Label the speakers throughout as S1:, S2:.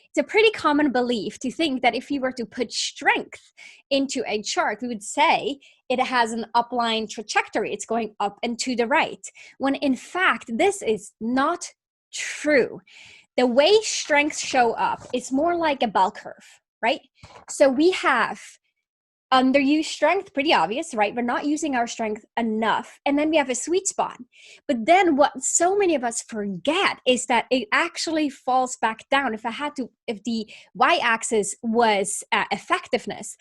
S1: It's a pretty common belief to think that if you were to put strength into a chart, we would say it has an upline trajectory. It's going up and to the right, when in fact, this is not true. The way strengths show up is more like a bell curve, right? So we have underused strength, pretty obvious, right? We're not using our strength enough. And then we have a sweet spot. But then what so many of us forget is that it actually falls back down. If the y-axis was effectiveness,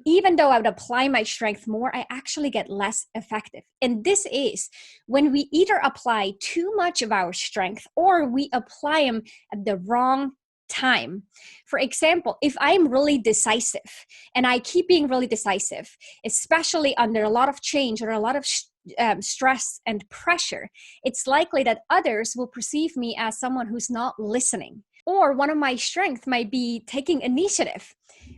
S1: even though I would apply my strength more, I actually get less effective. And this is when we either apply too much of our strength or we apply them at the wrong time. For example, if I'm really decisive and I keep being really decisive, especially under a lot of change or a lot of stress and pressure, it's likely that others will perceive me as someone who's not listening. Or one of my strengths might be taking initiative.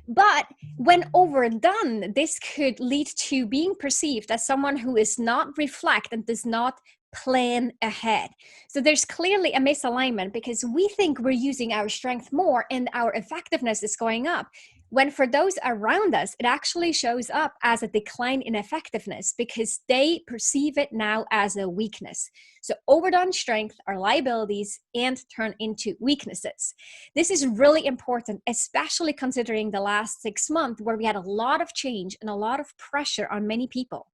S1: But when overdone, this could lead to being perceived as someone who is not reflect and does not plan ahead. So there's clearly a misalignment because we think we're using our strength more and our effectiveness is going up, when for those around us, it actually shows up as a decline in effectiveness because they perceive it now as a weakness. So overdone strength are liabilities and turn into weaknesses. This is really important, especially considering the last 6 months where we had a lot of change and a lot of pressure on many people.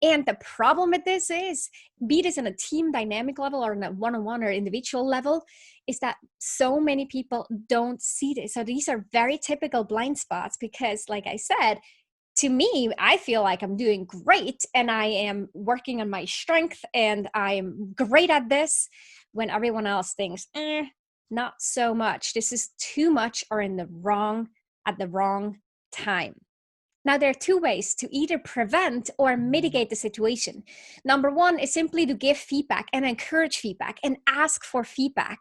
S1: And the problem with this is, be this in a team dynamic level or in a one-on-one or individual level, is that so many people don't see this. So these are very typical blind spots because, like I said, to me, I feel like I'm doing great and I am working on my strength and I'm great at this, when everyone else thinks, not so much. This is too much or at the wrong time. Now, there are two ways to either prevent or mitigate the situation. Number one is simply to give feedback and encourage feedback and ask for feedback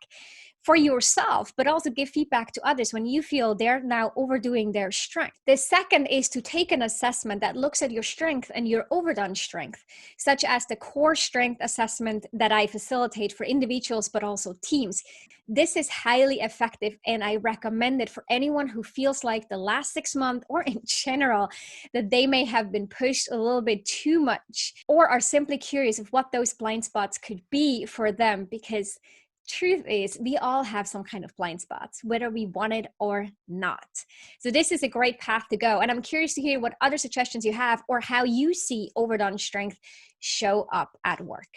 S1: for yourself, but also give feedback to others when you feel they're now overdoing their strength. The second is to take an assessment that looks at your strength and your overdone strength, such as the core strength assessment that I facilitate for individuals, but also teams. This is highly effective, and I recommend it for anyone who feels like the last 6 months or in general that they may have been pushed a little bit too much or are simply curious of what those blind spots could be for them, because truth is we all have some kind of blind spots, whether we want it or not. So this is a great path to go. And I'm curious to hear what other suggestions you have or how you see overdone strength show up at work.